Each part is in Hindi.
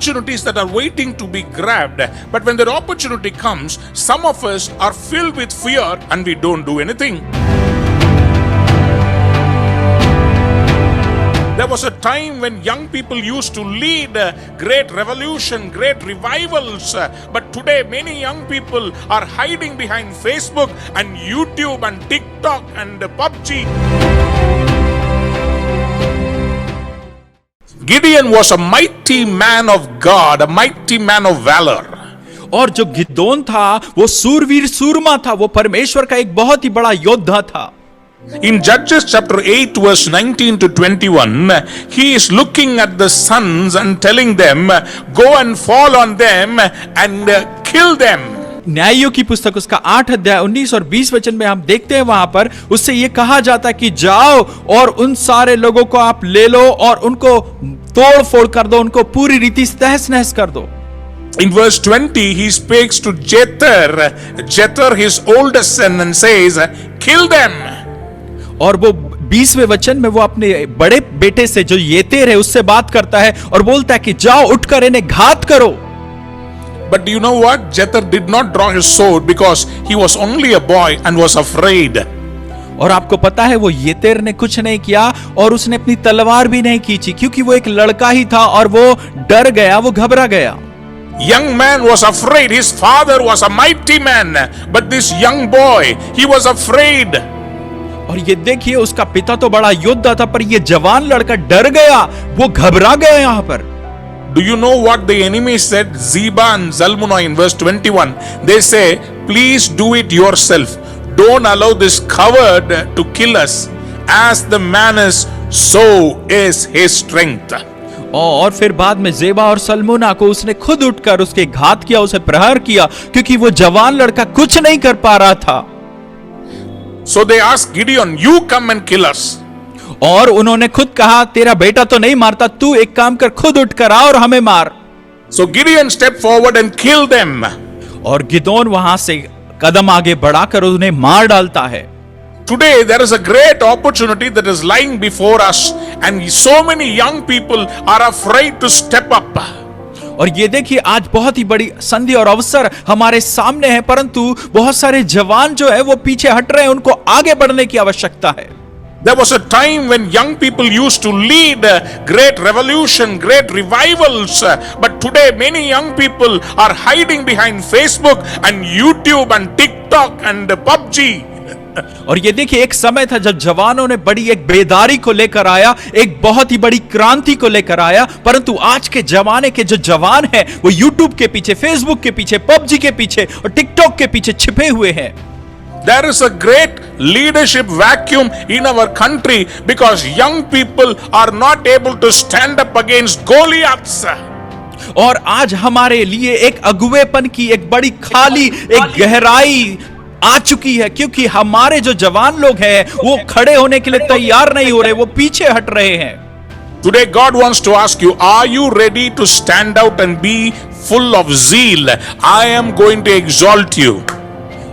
opportunities that are waiting to be grabbed. But when that opportunity comes, some of us are filled with fear and we don't do anything. There was a time when young people used to lead great revolution, great revivals. But today many young people are hiding behind Facebook and YouTube and TikTok and PUBG. Gideon was a mighty man of God, a mighty man of valor. और जो गिदोन था वो सूरवीर सूरमा था, वो परमेश्वर का एक बहुत ही बड़ा योद्धा था। In Judges chapter 8 verse 19 to 21, he is looking at the sons and telling them, go and fall on them and kill them. न्यायियों की पुस्तक उसका 8 अध्याय 19 और 20 वचन में हम देखते हैं, वहां पर उससे ये कहा जाता है कि जाओ और उन सारे लोगों को आप ले लो और उनको तोड़ फोड़ कर दो, उनको पूरी रीति से तहस नहस कर दो। In verse 20, he speaks to Jether, his oldest son, and says, kill them. और वो 20वें वचन में वो अपने बड़े बेटे से जो येतेर है उससे बात करता है और बोलता है कि जाओ उठकर इन्हें घात करो। But do you know what? Jether did not draw his sword because he was only a boy and was afraid. और आपको पता है वो येतेर ने कुछ नहीं किया और उसने अपनी तलवार भी नहीं खींची, क्योंकि वो एक लड़का ही था और वो डर गया, वो घबरा गया। Young man was afraid. His father was a mighty man, but this young boy, he was afraid. और ये देखिए उसका पिता तो बड़ा योद्धा था, पर ये जवान लड़का डर गया, वो घबरा गया। यहाँ पर Do you know what the enemy said? Zeba and Zalmunna in verse 21. They say, please do it yourself. Don't allow this coward to kill us. As the man is, so is his strength. और फिर बाद में जेबा और सलमुना को उसने खुद उठकर उसके घात किया, उसे प्रहार किया, क्योंकि वो जवान लड़का कुछ नहीं कर पा रहा था। So they asked Gideon, you come and kill us. और उन्होंने खुद कहा, तेरा बेटा तो नहीं मारता, तू एक काम कर, खुद उठकर आ और हमें मार। So Gideon stepped forward and killed them. और गिदोन वहां से कदम आगे बढ़ाकर उन्हें मार डालता है। Today there is a great opportunity that is lying before us, and so many young people are afraid to step up. और ये देखिए आज बहुत ही बड़ी संधि और अवसर हमारे सामने है, परंतु बहुत सारे जवान जो है वो पीछे हट रहे हैं, उनको आगे बढ़ने की आवश्यकता है। There was a time when young people used to lead great revolution, great revivals, but today many young people are hiding behind Facebook and YouTube and TikTok and PUBG. और ये देखिए एक समय था जब जवानों ने बड़ी एक बेदारी को लेकर आया, एक बहुत ही बड़ी क्रांति को लेकर आया, परंतु आज के जमाने के जो जवान हैं वो YouTube के पीछे, Facebook के पीछे, PUBG के पीछे और TikTok के पीछे छिपे हुए हैं। There is a great leadership vacuum in our country because young people are not able to stand up against Goliaths. और आज हमारे लिए एक अगुवेपन की एक बड़ी खाली, एक गहराई आ चुकी है, क्योंकि हमारे जो जवान लोग हैं वो खड़े होने के लिए तैयार नहीं हो रहे, वो पीछे हट रहे हैं। Today God wants to ask you, are you ready to stand out and be full of zeal? I am going to exalt you.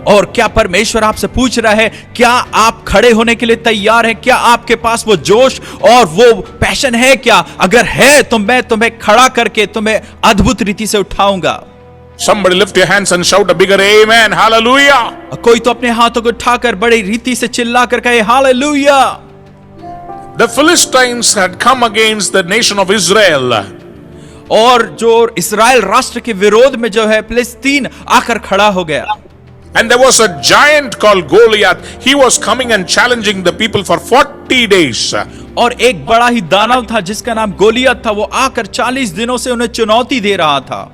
और क्या परमेश्वर आपसे पूछ रहा है, क्या आप खड़े होने के लिए तैयार हैं? क्या आपके पास वो जोश और वो पैशन है? क्या अगर है तो मैं तुम्हें खड़ा करके तुम्हें अद्भुत रीति से उठाऊंगा। Somebody lift your hands and shout a bigger amen. Hallelujah. कोई तो अपने हाथों को उठाकर बड़ी रीति से चिल्लाकर कहे hallelujah. The Philistines had come against the nation of Israel. और जो इस्राएल राष्ट्र के विरोध में जो है फिलिस्तीन आकर खड़ा हो गया। And there was a giant called Goliath. He was coming and challenging the people for 40 days. और एक बड़ा ही दानव था जिसका नाम गोलियत था, वो आकर 40 दिनों से उन्हें चुनौती दे रहा था।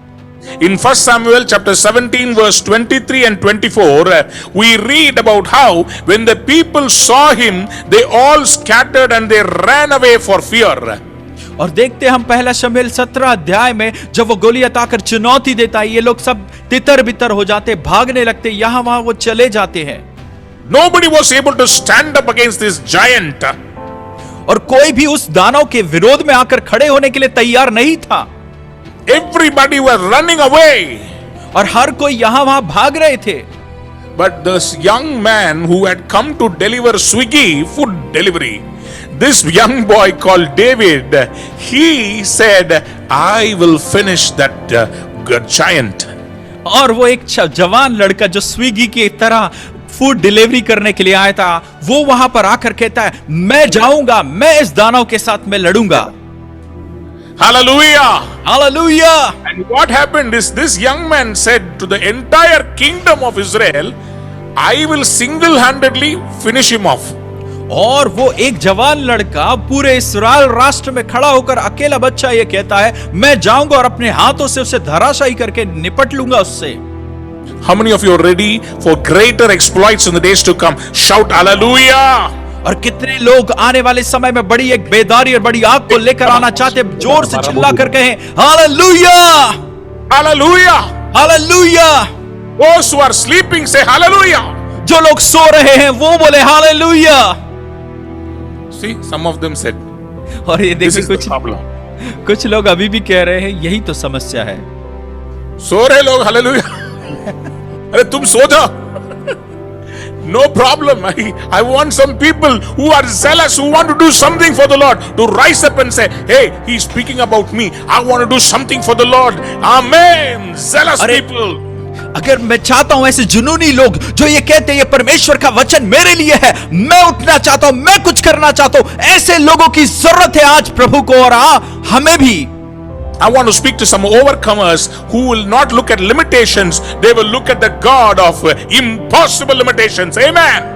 In 1 Samuel chapter 17 verse 23 and 24, we read about how when the people saw him, they all scattered and they ran away for fear. और देखते हम पहला शमूएल 17 अध्याय में जब वो गोलियत आकर चुनौती देता है, ये लोग सब तितर बितर हो जाते, भागने लगते, यहां वहां वो चले जाते हैं। Nobody was able to stand up against this giant. और कोई भी उस दानव के विरोध में आकर खड़े होने के लिए तैयार नहीं था। Everybody were running away. और हर कोई यहां वहां भाग रहे थे। But this young man who had come to deliver Swiggy food delivery, this young boy called David, he said, I will finish that giant. और वो एक जवान लड़का जो स्विगी की तरह फूड डिलीवरी करने के लिए आया था, वो वहां पर आकर कहता है, मैं जाऊंगा, मैं इस दानव के साथ में लड़ूंगा। Hallelujah! Hallelujah! And what happened is this young man said to the entire kingdom of Israel, I will single-handedly finish him off. और वो एक जवान लड़का पूरे इस्राएल राष्ट्र में खड़ा होकर अकेला बच्चा ये कहता है, मैं जाऊंगा और अपने हाथों से उसे धराशायी करके निपट लूंगा उससे। How many of you are ready for greater exploits in the days to come? Shout hallelujah! और कितने लोग आने वाले समय में बड़ी एक बेदारी और बड़ी आग को लेकर आना चाहते हैं? जोर से चिल्ला कर कहें hallelujah! Hallelujah! Hallelujah! Those who are sleeping say hallelujah! जो लोग सो रहे हैं वो बोले hallelujah! See, some of them said, और ये this देखिए is the problem. कुछ लोग अभी भी कह रहे हैं यही तो समस्या है। सो रहे लोग हालेलुया। अरे तुम सो जाओ। No problem. I want some people who are zealous, who want to do something for the Lord, to rise up and say, hey, he's speaking about me. I want to do something for the Lord. Amen. Zealous people. अगर मैं चाहता हूं ऐसे जुनूनी लोग जो ये कहते हैं ये परमेश्वर का वचन मेरे लिए है, मैं उठना चाहता हूं, मैं कुछ करना चाहता हूं, ऐसे लोगों की जरूरत है आज प्रभु को और हमें भी। I want to speak to some overcomers who will not look at limitations, they will look at the God of impossible limitations. Amen.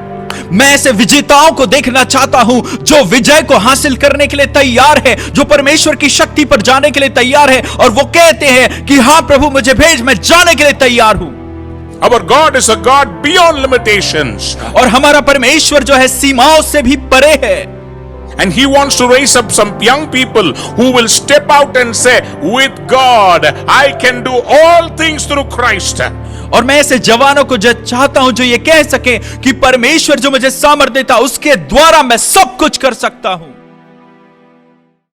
मैं ऐसे विजेताओं को देखना चाहता हूं जो विजय को हासिल करने के लिए तैयार है, जो परमेश्वर की शक्ति पर जाने के लिए तैयार है और वो कहते हैं कि हां प्रभु मुझे भेज, मैं जाने के लिए तैयार हूं। Our God is a God beyond limitations. और हमारा परमेश्वर जो है सीमाओं से भी परे है। And he wants to raise up some young people who will step out and say, with God, I can do all things through Christ. और मैं ऐसे जवानों को जो चाहता हूं जो ये कह सके कि परमेश्वर जो मुझे सामर्थ्य देता उसके द्वारा मैं सब कुछ कर सकता हूं।